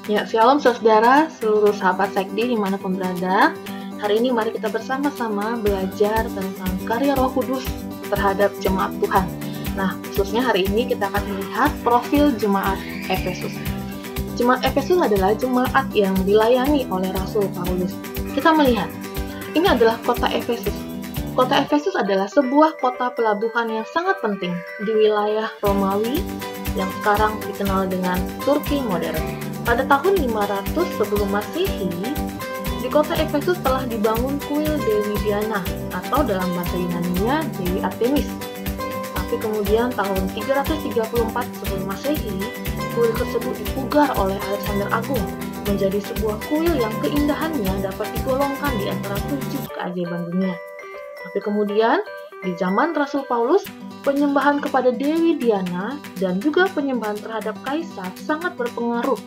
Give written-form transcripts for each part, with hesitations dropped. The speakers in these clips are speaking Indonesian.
Ya, shalom saudara, seluruh sahabat Sekdi dimanapun berada. Hari ini mari kita bersama-sama belajar tentang karya Roh Kudus terhadap jemaat Tuhan. Nah, khususnya hari ini kita akan melihat profil jemaat Efesus. Jemaat Efesus adalah jemaat yang dilayani oleh Rasul Paulus. Kita melihat, ini adalah kota Efesus. Kota Efesus adalah sebuah kota pelabuhan yang sangat penting di wilayah Romawi yang sekarang dikenal dengan Turki modern. Pada tahun 500 sebelum Masehi, di kota Efesus telah dibangun kuil Dewi Diana atau dalam bahasa Yunani-nya Dewi Artemis. Tapi kemudian tahun 334 sebelum Masehi, kuil tersebut dipugar oleh Alexander Agung menjadi sebuah kuil yang keindahannya dapat digolongkan di antara 7 keajaiban dunia. Tapi kemudian, di zaman Rasul Paulus, penyembahan kepada Dewi Diana dan juga penyembahan terhadap kaisar sangat berpengaruh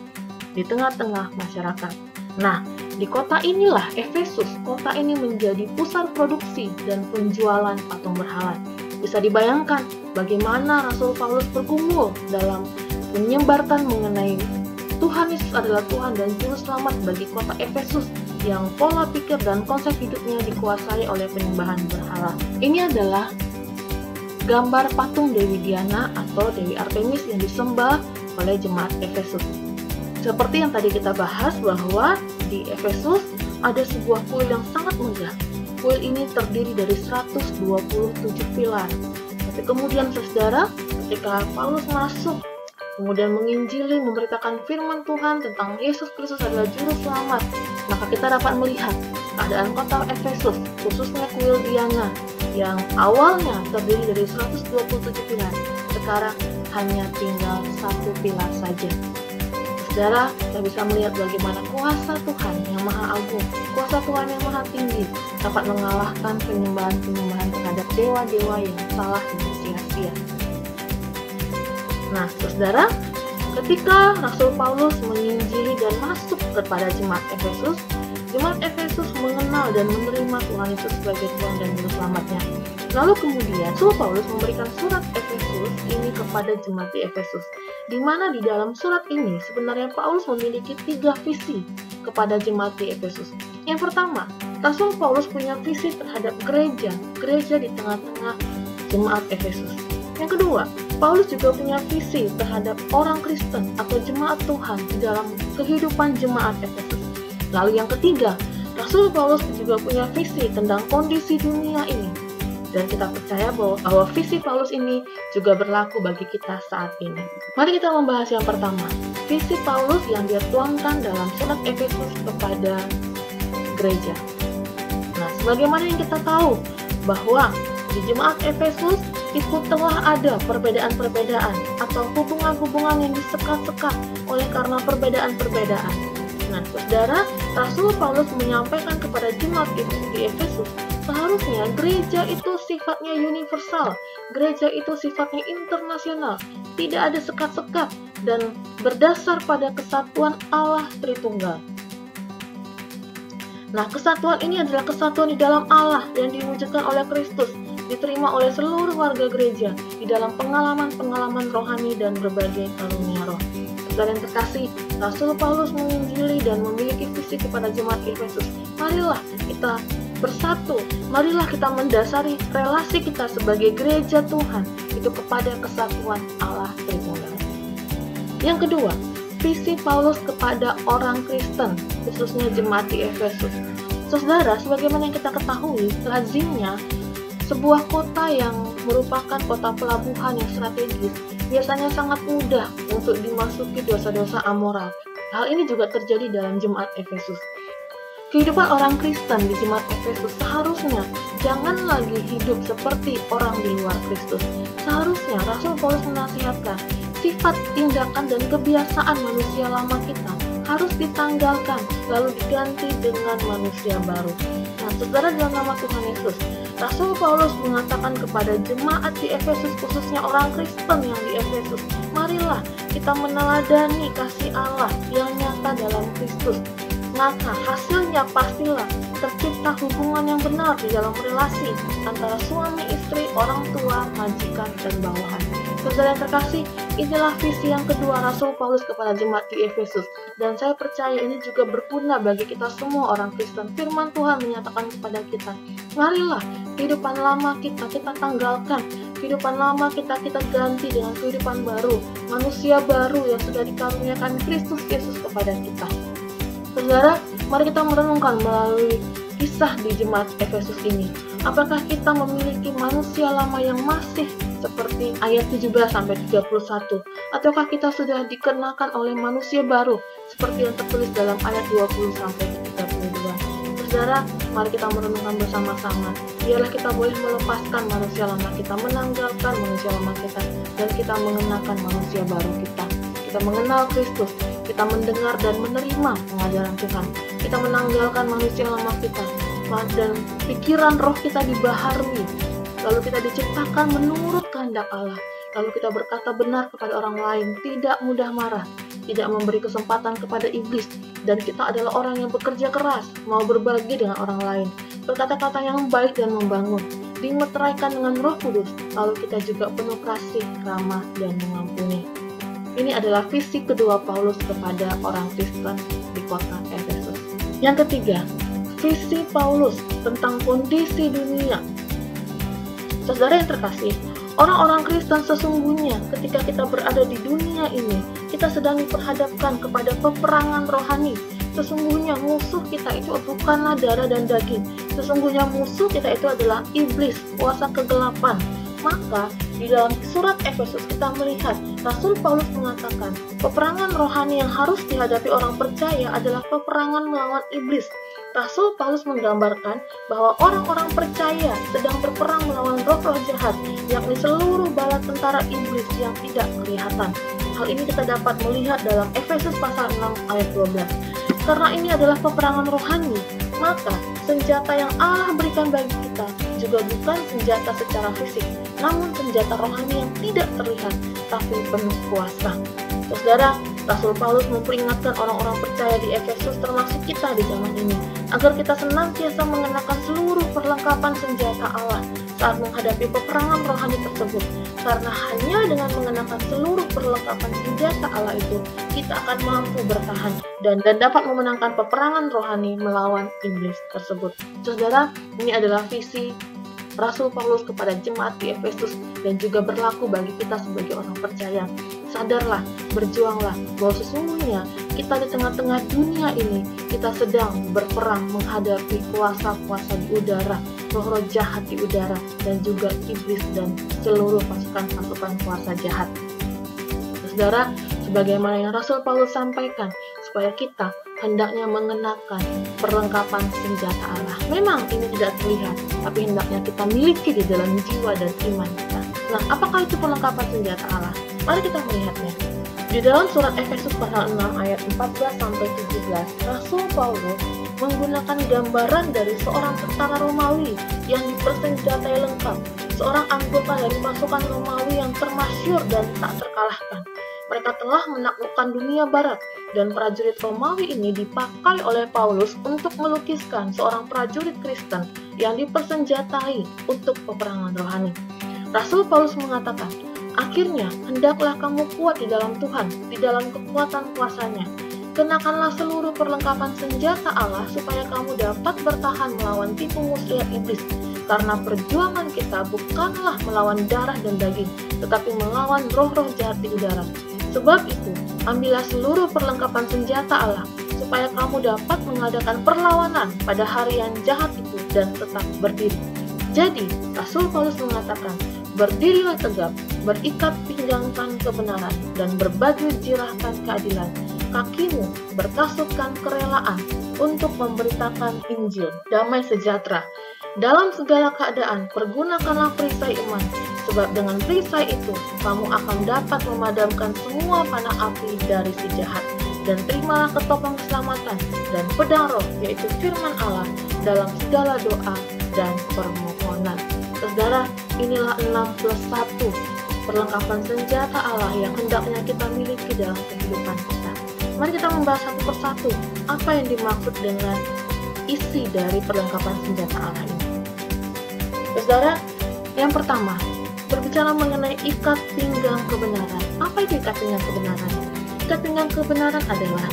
di tengah-tengah masyarakat. Nah, di kota inilah Efesus, kota ini menjadi pusat produksi dan penjualan patung berhala. Bisa dibayangkan bagaimana Rasul Paulus bergumul dalam menyebarkan mengenai Tuhan Yesus adalah Tuhan dan Juru Selamat bagi kota Efesus yang pola pikir dan konsep hidupnya dikuasai oleh penyembahan berhala. Ini adalah gambar patung Dewi Diana atau Dewi Artemis yang disembah oleh jemaat Efesus. Seperti yang tadi kita bahas bahwa di Efesus ada sebuah kuil yang sangat megah. Kuil ini terdiri dari 127 pilar. Tapi kemudian saudara, ketika Paulus masuk, kemudian menginjili, memberitakan firman Tuhan tentang Yesus Kristus adalah Juru Selamat, maka kita dapat melihat keadaan kota Efesus, khususnya kuil Diana, yang awalnya terdiri dari 127 pilar, sekarang hanya tinggal 1 pilar saja. Saudara, kita bisa melihat bagaimana kuasa Tuhan yang maha agung, kuasa Tuhan yang maha tinggi, dapat mengalahkan penyembahan-penyembahan terhadap dewa-dewa yang salah dan sia-sia. Nah, saudara, ketika Rasul Paulus menginjili dan masuk kepada jemaat Efesus mengenal dan menerima Tuhan Yesus sebagai Tuhan dan Juru Selamatnya. Lalu kemudian, Rasul Paulus memberikan surat Efesus ini kepada jemaat di Efesus, di mana di dalam surat ini sebenarnya Paulus memiliki 3 visi kepada jemaat di Efesus. Yang pertama, Rasul Paulus punya visi terhadap gereja di tengah-tengah jemaat Efesus. Yang kedua, Paulus juga punya visi terhadap orang Kristen atau jemaat Tuhan di dalam kehidupan jemaat Efesus. Lalu yang ketiga, Rasul Paulus juga punya visi tentang kondisi dunia ini. Dan kita percaya bahwa visi Paulus ini juga berlaku bagi kita saat ini. Mari kita membahas yang pertama, visi Paulus yang dia tuangkan dalam surat Efesus kepada gereja. Nah, sebagaimana yang kita tahu bahwa di jemaat Efesus itu telah ada perbedaan-perbedaan atau hubungan-hubungan yang disekat-sekat oleh karena perbedaan-perbedaan. Nah, saudara, Rasul Paulus menyampaikan kepada jemaat di Efesus, seharusnya gereja itu sifatnya universal, gereja itu sifatnya internasional, tidak ada sekat-sekat dan berdasar pada kesatuan Allah Tritunggal. Nah, kesatuan ini adalah kesatuan di dalam Allah yang diwujudkan oleh Kristus, diterima oleh seluruh warga gereja di dalam pengalaman-pengalaman rohani dan berbagai karunia roh. Saudara yang terkasih, Rasul Paulus menginjili dan memiliki visi kepada jemaat Efesus. Marilah kita bersatu, marilah kita mendasari relasi kita sebagai gereja Tuhan itu kepada kesatuan Allah Tritunggal. Yang kedua, visi Paulus kepada orang Kristen, khususnya jemaat di Efesus. Saudara, sebagaimana yang kita ketahui, lazimnya sebuah kota yang merupakan kota pelabuhan yang strategis biasanya sangat mudah untuk dimasuki dosa-dosa amoral. Hal ini juga terjadi dalam jemaat Efesus. Kehidupan orang Kristen di jemaat Efesus seharusnya jangan lagi hidup seperti orang di luar Kristus. Seharusnya Rasul Paulus menasihatkan sifat, tindakan, dan kebiasaan manusia lama kita harus ditanggalkan lalu diganti dengan manusia baru. Nah, saudara, dalam nama Tuhan Yesus, Rasul Paulus mengatakan kepada jemaat di Efesus, khususnya orang Kristen yang di Efesus, marilah kita meneladani kasih Allah yang nyata dalam Kristus. Maka hasilnya pastilah tercipta hubungan yang benar di dalam relasi antara suami istri, orang tua, majikan, dan bawahan. Saudara yang terkasih, inilah visi yang kedua Rasul Paulus kepada jemaat di Efesus. Dan saya percaya ini juga berguna bagi kita semua orang Kristen. Firman Tuhan menyatakan kepada kita, marilah kehidupan lama kita tanggalkan. Kehidupan lama kita ganti dengan kehidupan baru. Manusia baru yang sudah dikaruniakan Kristus Yesus kepada kita. Saudara, mari kita merenungkan melalui kisah di jemaat Efesus ini. Apakah kita memiliki manusia lama yang masih seperti ayat 17-31? Ataukah kita sudah dikenakan oleh manusia baru seperti yang tertulis dalam ayat 20-32? Saudara, mari kita merenungkan bersama-sama. Biarlah kita boleh melepaskan manusia lama kita, menanggalkan manusia lama kita, dan kita mengenakan manusia baru kita. Kita mengenal Kristus, kita mendengar dan menerima pengajaran Tuhan. Kita menanggalkan manusia lama kita, dan pikiran roh kita dibaharui. Lalu kita diciptakan menurut kehendak Allah. Lalu kita berkata benar kepada orang lain, tidak mudah marah, tidak memberi kesempatan kepada iblis, dan kita adalah orang yang bekerja keras, mau berbagi dengan orang lain, berkata-kata yang baik dan membangun, dimeteraikan dengan Roh Kudus, lalu kita juga penuh kasih, ramah, dan mengampuni. Ini adalah visi kedua Paulus kepada orang Kristen di kota Efesus. Yang ketiga, visi Paulus tentang kondisi dunia. Saudara yang terkasih, orang-orang Kristen sesungguhnya ketika kita berada di dunia ini, kita sedang diperhadapkan kepada peperangan rohani. Sesungguhnya musuh kita itu bukanlah darah dan daging. Sesungguhnya musuh kita itu adalah iblis, kuasa kegelapan. Maka di dalam surat Efesus kita melihat Rasul Paulus mengatakan peperangan rohani yang harus dihadapi orang percaya adalah peperangan melawan iblis. Rasul Paulus menggambarkan bahwa orang-orang percaya sedang berperang melawan roh-roh jahat, yakni seluruh bala tentara iblis yang tidak kelihatan. Hal ini kita dapat melihat dalam Efesus pasal 6 ayat 12. Karena ini adalah peperangan rohani, maka senjata yang Allah berikan bagi kita juga bukan senjata secara fisik, namun senjata rohani yang tidak terlihat, tapi penuh kuasa. Saudara, Rasul Paulus memperingatkan orang-orang percaya di Efesus termasuk kita di zaman ini, agar kita senantiasa mengenakan seluruh perlengkapan senjata Allah saat menghadapi peperangan rohani tersebut. Karena hanya dengan mengenakan seluruh perlengkapan senjata Allah itu, kita akan mampu bertahan dan dapat memenangkan peperangan rohani melawan iblis tersebut. Saudara, ini adalah visi Rasul Paulus kepada jemaat di Efesus dan juga berlaku bagi kita sebagai orang percaya. Sadarlah, berjuanglah bahwa sesungguhnya kita di tengah-tengah dunia ini, kita sedang berperang menghadapi kuasa-kuasa di udara, roh-roh jahat di udara, dan juga iblis dan seluruh pasukan-pasukan kuasa jahat. Saudara, sebagaimana yang Rasul Paulus sampaikan, supaya kita hendaknya mengenakan perlengkapan senjata Allah. Memang ini tidak terlihat, tapi hendaknya kita miliki di dalam jiwa dan iman kita. Nah, apakah itu perlengkapan senjata Allah? Mari kita melihatnya. Di dalam surat Efesus pasal 6 ayat 14-17, Rasul Paulus menggunakan gambaran dari seorang tentara Romawi yang dipersenjatai lengkap, seorang anggota dari pasukan Romawi yang termasyhur dan tak terkalahkan. Mereka telah menaklukkan dunia barat, dan prajurit Romawi ini dipakai oleh Paulus untuk melukiskan seorang prajurit Kristen yang dipersenjatai untuk peperangan rohani. Rasul Paulus mengatakan, akhirnya hendaklah kamu kuat di dalam Tuhan, di dalam kekuatan kuasa-Nya. Kenakanlah seluruh perlengkapan senjata Allah supaya kamu dapat bertahan melawan tipu muslihat iblis. Karena perjuangan kita bukanlah melawan darah dan daging, tetapi melawan roh-roh jahat di udara. Sebab itu, ambillah seluruh perlengkapan senjata Allah, supaya kamu dapat mengadakan perlawanan pada hari yang jahat itu dan tetap berdiri. Jadi, Rasul Paulus mengatakan, berdirilah tegap, berikat pinggangkan kebenaran, dan berbaju jirahkan keadilan. Kakimu berkasutkan kerelaan untuk memberitakan Injil, damai sejahtera. Dalam segala keadaan, pergunakanlah perisai iman, sebab dengan perisai itu, kamu akan dapat memadamkan semua panah api dari si jahat. Dan terimalah ketopeng keselamatan dan pedang roh, yaitu firman Allah, dalam segala doa dan permohonan. Saudara, inilah 6+1 perlengkapan senjata Allah yang hendaknya kita miliki dalam kehidupan kita. Mari kita membahas satu persatu apa yang dimaksud dengan isi dari perlengkapan senjata Allah ini. Saudara, yang pertama, berbicara mengenai ikat pinggang kebenaran. Apa itu ikat pinggang kebenaran? Ikat pinggang kebenaran adalah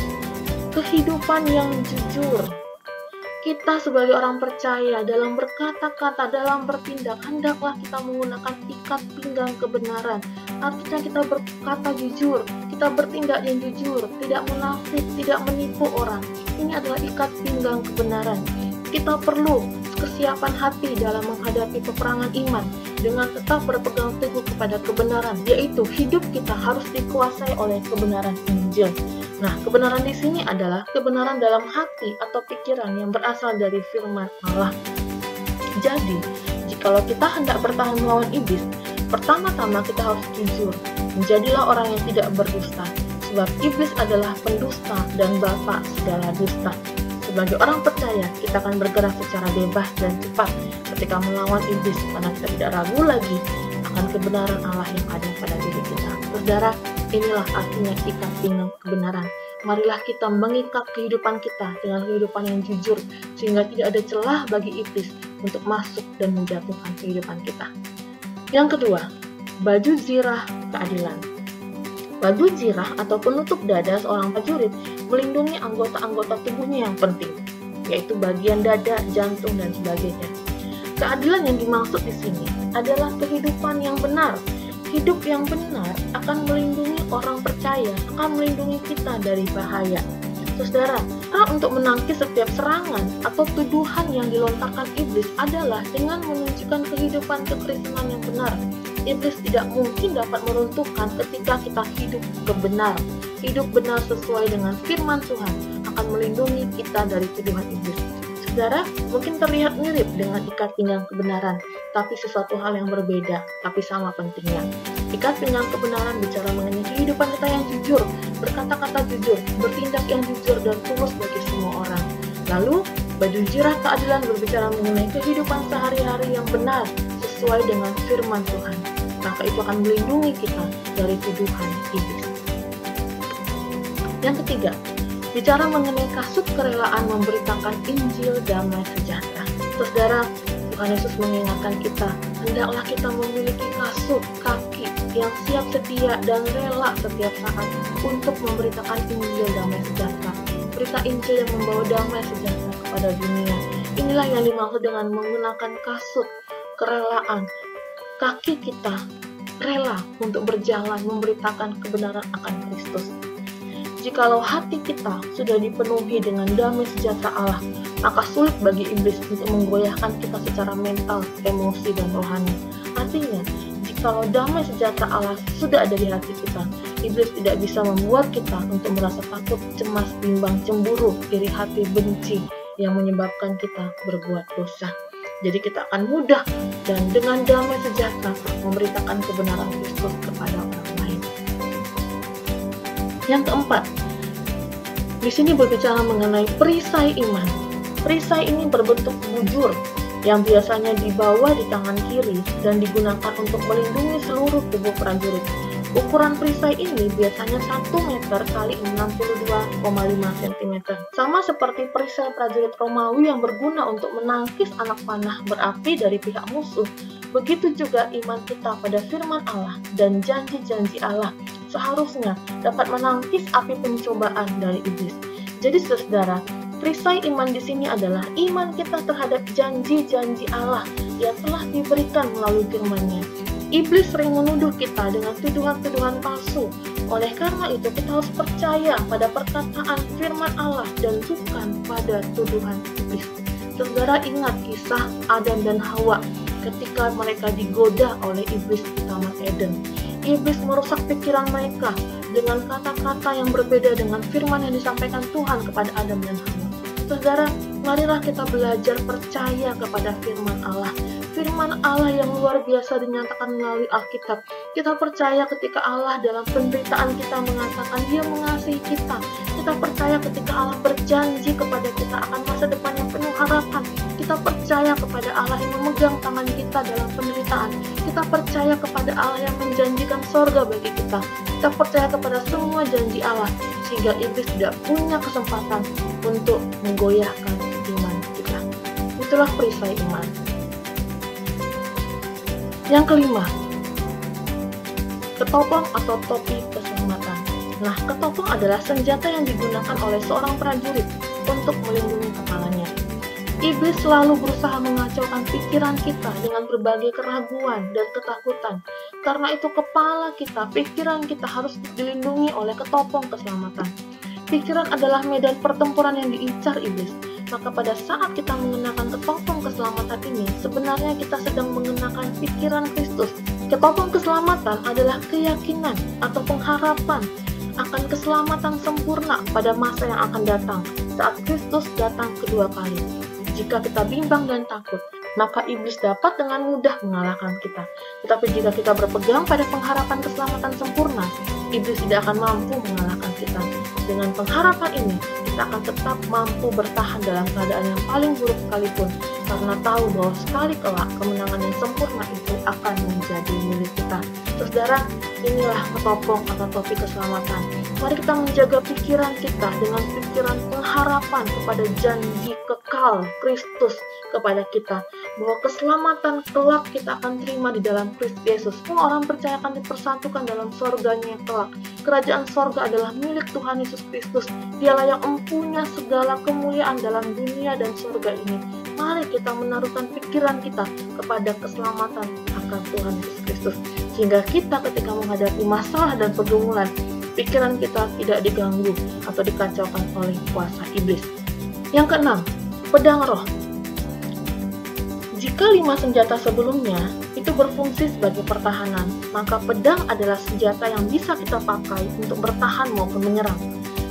kehidupan yang jujur. Kita sebagai orang percaya dalam berkata-kata, dalam bertindak, hendaklah kita menggunakan ikat pinggang kebenaran. Artinya kita berkata jujur, kita bertindak yang jujur, tidak munafik, tidak menipu orang. Ini adalah ikat pinggang kebenaran. Kita perlu kesiapan hati dalam menghadapi peperangan iman dengan tetap berpegang teguh kepada kebenaran, yaitu hidup kita harus dikuasai oleh kebenaran Injil. Nah, kebenaran di sini adalah kebenaran dalam hati atau pikiran yang berasal dari firman Allah. Jadi, jikalau kita hendak bertahan melawan iblis, pertama-tama kita harus jujur. Menjadilah orang yang tidak berdusta, sebab iblis adalah pendusta dan bapa segala dusta. Sebagai orang percaya, kita akan bergerak secara bebas dan cepat ketika melawan iblis, karena kita tidak ragu lagi akan kebenaran Allah yang ada pada diri kita. Saudara, inilah artinya ikat pinggang kebenaran. Marilah kita mengikat kehidupan kita dengan kehidupan yang jujur, sehingga tidak ada celah bagi iblis untuk masuk dan menjatuhkan kehidupan kita. Yang kedua, baju zirah keadilan. Baju zirah atau penutup dada seorang prajurit melindungi anggota-anggota tubuhnya yang penting, yaitu bagian dada, jantung, dan sebagainya. Keadilan yang dimaksud di sini adalah kehidupan yang benar. Hidup yang benar akan melindungi orang percaya, akan melindungi kita dari bahaya. Saudara, cara untuk menangkis setiap serangan atau tuduhan yang dilontarkan iblis adalah dengan menunjukkan kehidupan kekristenan yang benar. Iblis tidak mungkin dapat meruntuhkan ketika kita hidup kebenar. Hidup benar sesuai dengan firman Tuhan akan melindungi kita dari tuduhan iblis. Saudara, mungkin terlihat mirip dengan ikat pinggang kebenaran, tapi sesuatu hal yang berbeda, tapi sama pentingnya. Ikat pinggang kebenaran bicara mengenai kehidupan kita yang jujur, berkata-kata jujur, bertindak yang jujur dan tulus bagi semua orang. Lalu, baju zirah keadilan berbicara mengenai kehidupan sehari-hari yang benar, sesuai dengan firman Tuhan. Maka itu akan melindungi kita dari tuduhan iblis. Yang ketiga, bicara mengenai kasut kerelaan memberitakan Injil damai sejahtera. Saudara, Tuhan Yesus mengingatkan kita, hendaklah kita memiliki kasut kaki yang siap sedia dan rela setiap saat untuk memberitakan Injil damai sejahtera. Berita Injil yang membawa damai sejahtera kepada dunia. Inilah yang dimaksud dengan menggunakan kasut kerelaan. Kaki kita rela untuk berjalan memberitakan kebenaran akan Kristus. Jikalau hati kita sudah dipenuhi dengan damai sejahtera Allah, maka sulit bagi iblis untuk menggoyahkan kita secara mental, emosi, dan rohani. Artinya, jikalau damai sejahtera Allah sudah ada di hati kita, iblis tidak bisa membuat kita untuk merasa takut, cemas, bimbang, cemburu, iri hati, benci, yang menyebabkan kita berbuat dosa. Jadi kita akan mudah dan dengan damai sejahtera memberitakan kebenaran Kristus kepada orang lain. Yang keempat, di sini berbicara mengenai perisai iman. Perisai ini berbentuk bujur yang biasanya dibawa di tangan kiri dan digunakan untuk melindungi seluruh tubuh prajurit. Ukuran perisai ini biasanya 1 meter kali 62,5 cm. Sama seperti perisai prajurit Romawi yang berguna untuk menangkis anak panah berapi dari pihak musuh, begitu juga iman kita pada firman Allah dan janji-janji Allah seharusnya dapat menangkis api pencobaan dari iblis. Jadi saudara, perisai iman di sini adalah iman kita terhadap janji-janji Allah yang telah diberikan melalui firman-Nya. Iblis sering menuduh kita dengan tuduhan-tuduhan palsu. Oleh karena itu, kita harus percaya pada perkataan firman Allah dan bukan pada tuduhan iblis. Saudara ingat kisah Adam dan Hawa ketika mereka digoda oleh iblis di Taman Eden. Iblis merusak pikiran mereka dengan kata-kata yang berbeda dengan firman yang disampaikan Tuhan kepada Adam dan Hawa. Saudara, marilah kita belajar percaya kepada firman Allah. Firman Allah yang luar biasa dinyatakan melalui Alkitab. Kita percaya ketika Allah dalam penderitaan kita mengatakan Dia mengasihi kita. Kita percaya ketika Allah berjanji kepada kita akan masa depan yang penuh harapan. Kita percaya kepada Allah yang memegang tangan kita dalam penderitaan. Kita percaya kepada Allah yang menjanjikan sorga bagi kita. Kita percaya kepada semua janji Allah, sehingga iblis tidak punya kesempatan untuk menggoyahkan iman kita. Itulah perisai iman. Yang kelima, ketopong atau topi keselamatan. Nah, ketopong adalah senjata yang digunakan oleh seorang prajurit untuk melindungi kepalanya. Iblis selalu berusaha mengacaukan pikiran kita dengan berbagai keraguan dan ketakutan. Karena itu kepala kita, pikiran kita harus dilindungi oleh ketopong keselamatan. Pikiran adalah medan pertempuran yang diincar iblis. Maka pada saat kita mengenakan ketopong keselamatan ini, sebenarnya kita sedang mengenakan pikiran Kristus. Ketopong keselamatan adalah keyakinan atau pengharapan akan keselamatan sempurna pada masa yang akan datang saat Kristus datang kedua kali. Jika kita bimbang dan takut, maka iblis dapat dengan mudah mengalahkan kita. Tetapi jika kita berpegang pada pengharapan keselamatan sempurna, iblis tidak akan mampu mengalahkan kita. Dengan pengharapan ini, kita akan tetap mampu bertahan dalam keadaan yang paling buruk sekalipun, karena tahu bahwa sekali kelak kemenangan yang sempurna itu akan menjadi milik kita. Saudara, inilah ketopong atau topi keselamatan. Mari kita menjaga pikiran kita dengan pikiran pengharapan kepada janji kekal Kristus kepada kita, bahwa keselamatan kelak kita akan terima di dalam Kristus Yesus. Semua orang percaya akan dipersatukan dalam sorganya kelak. Kerajaan sorga adalah milik Tuhan Yesus Kristus. Dialah yang mempunyai segala kemuliaan dalam dunia dan sorga ini. Mari kita menaruhkan pikiran kita kepada keselamatan akan Tuhan Yesus Kristus, sehingga kita ketika menghadapi masalah dan pergumulan, pikiran kita tidak diganggu atau dikacaukan oleh kuasa iblis. Yang keenam, pedang roh. Jika 5 senjata sebelumnya itu berfungsi sebagai pertahanan, maka pedang adalah senjata yang bisa kita pakai untuk bertahan maupun menyerang.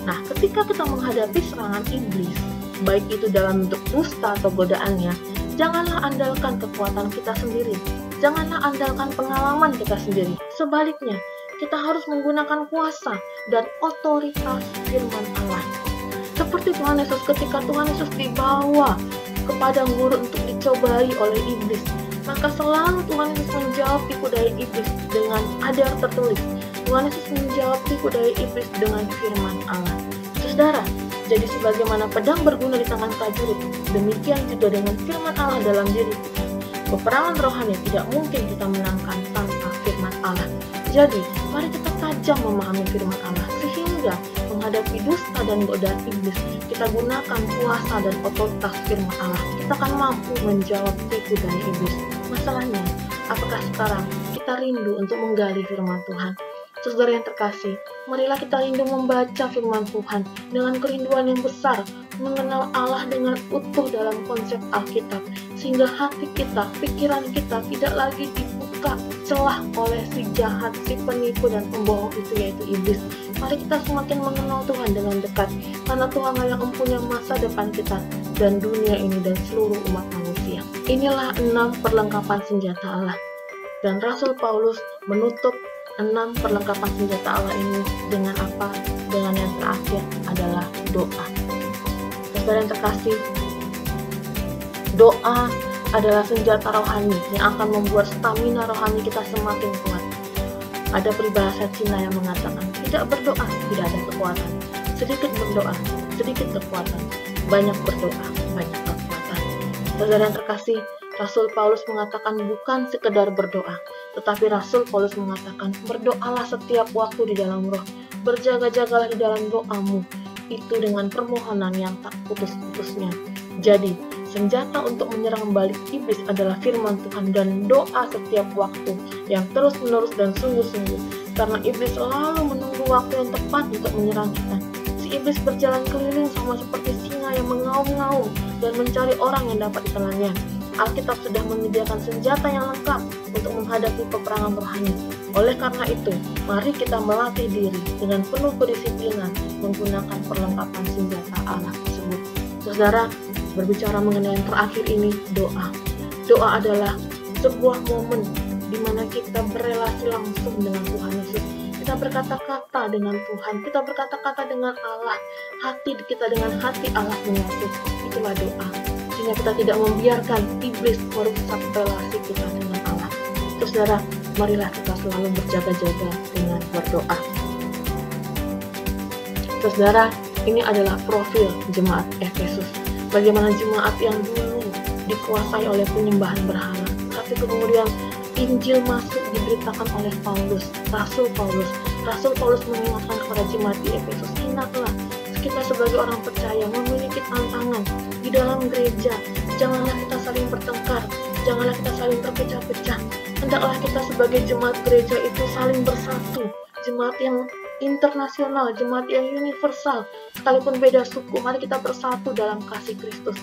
Nah, ketika kita menghadapi serangan iblis, baik itu dalam bentuk dusta atau godaannya, janganlah andalkan kekuatan kita sendiri. Janganlah andalkan pengalaman kita sendiri. Sebaliknya, kita harus menggunakan kuasa dan otoritas firman Allah. Seperti Tuhan Yesus, ketika Tuhan Yesus dibawa ke padang gurun untuk dicobai oleh iblis, maka selalu Tuhan Yesus menjawab tipu daya iblis dengan ada tertulis. Tuhan Yesus menjawab tipu daya iblis dengan firman Allah. Saudara, jadi sebagaimana pedang berguna di tangan prajurit, demikian juga dengan firman Allah dalam diri kita. Peperangan rohani tidak mungkin kita menangkan tanpa firman Allah. Jadi, mari kita tajam memahami firman Allah, sehingga menghadapi dusta dan godaan iblis, kita gunakan kuasa dan otoritas firman Allah. Kita akan mampu menjawab tipu daya iblis. Masalahnya, apakah sekarang kita rindu untuk menggali firman Tuhan? Saudara yang terkasih, marilah kita rindu membaca firman Tuhan dengan kerinduan yang besar, mengenal Allah dengan utuh dalam konsep Alkitab, sehingga hati kita, pikiran kita tidak lagi dibuka celah oleh si jahat, si penipu dan pembohong itu, yaitu iblis. Mari kita semakin mengenal Tuhan dengan dekat, karena Tuhan yang mempunyai masa depan kita dan dunia ini dan seluruh umat manusia. Inilah 6 perlengkapan senjata Allah. Dan Rasul Paulus menutup 6 perlengkapan senjata Allah ini dengan apa? Dengan yang terakhir adalah doa. Saudara yang terkasih, doa adalah senjata rohani yang akan membuat stamina rohani kita semakin kuat. Ada peribahasa Cina yang mengatakan, tidak berdoa, tidak ada kekuatan. Sedikit berdoa, sedikit kekuatan. Banyak berdoa, banyak kekuatan. Saudara yang terkasih, Rasul Paulus mengatakan bukan sekedar berdoa, tetapi Rasul Paulus mengatakan berdoalah setiap waktu di dalam roh. Berjaga-jagalah di dalam doamu, itu dengan permohonan yang tak putus-putusnya. Jadi, senjata untuk menyerang balik iblis adalah firman Tuhan dan doa setiap waktu yang terus-menerus dan sungguh-sungguh. Karena iblis selalu menunggu waktu yang tepat untuk menyerang kita. Si iblis berjalan keliling sama seperti singa yang mengaum-ngaum dan mencari orang yang dapat ditelannya. Alkitab sudah menyediakan senjata yang lengkap untuk menghadapi peperangan rohani. Oleh karena itu, mari kita melatih diri dengan penuh kedisiplinan menggunakan perlengkapan senjata Allah tersebut. Saudara, berbicara mengenai yang terakhir ini, doa. Doa adalah sebuah momen di mana kita berelasi langsung dengan Tuhan Yesus. Kita berkata-kata dengan Tuhan, kita berkata-kata dengan Allah, hati kita dengan hati Allah menyatu. Itulah doa. Sehingga kita tidak membiarkan iblis merusak relasi kita dengan Allah. Saudara, marilah kita selalu berjaga-jaga dengan berdoa. Saudara, ini adalah profil jemaat Efesus. Bagaimana jemaat yang dulu dikuasai oleh penyembahan berhala, tapi kemudian Injil masuk diberitakan oleh Paulus, Rasul Paulus. Rasul Paulus mengingatkan kepada jemaat di Efesus, ingatlah kita sebagai orang percaya memiliki tantangan di dalam gereja. Janganlah kita saling bertengkar, janganlah kita saling terpecah-pecah. Hendaklah kita sebagai jemaat gereja itu saling bersatu, jemaat yang internasional, jemaat yang universal. Sekalipun beda suku, mari kita bersatu dalam kasih Kristus.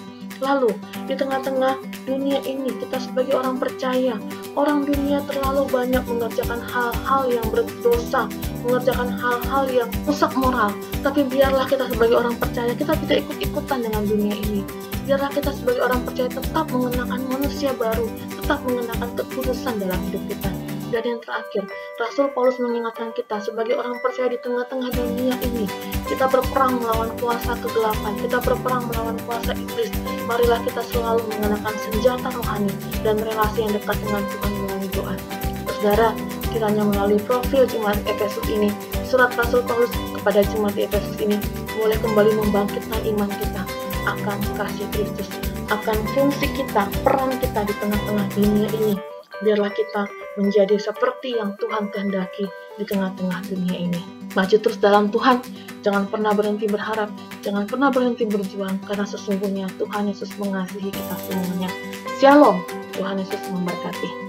Lalu, di tengah-tengah dunia ini, kita sebagai orang percaya, orang dunia terlalu banyak mengerjakan hal-hal yang berdosa, mengerjakan hal-hal yang rusak moral. Tapi biarlah kita sebagai orang percaya, kita tidak ikut-ikutan dengan dunia ini. Biarlah kita sebagai orang percaya tetap mengenakan manusia baru, tetap mengenakan kekudusan dalam hidup kita. Dan yang terakhir, Rasul Paulus mengingatkan kita sebagai orang percaya di tengah-tengah dunia ini, kita berperang melawan kuasa kegelapan, kita berperang melawan kuasa iblis. Marilah kita selalu mengenakan senjata rohani dan relasi yang dekat dengan Tuhan melalui doa. Saudara, kiranya melalui profil jemaat Efesus ini, surat Rasul Paulus kepada jemaat di Efesus ini boleh kembali membangkitkan iman kita akan kasih Kristus, akan fungsi kita, peran kita di tengah-tengah dunia ini. Biarlah kita menjadi seperti yang Tuhan kehendaki di tengah-tengah dunia ini. Maju terus dalam Tuhan, jangan pernah berhenti berharap, jangan pernah berhenti berjuang, karena sesungguhnya Tuhan Yesus mengasihi kita semuanya. Shalom, Tuhan Yesus memberkati.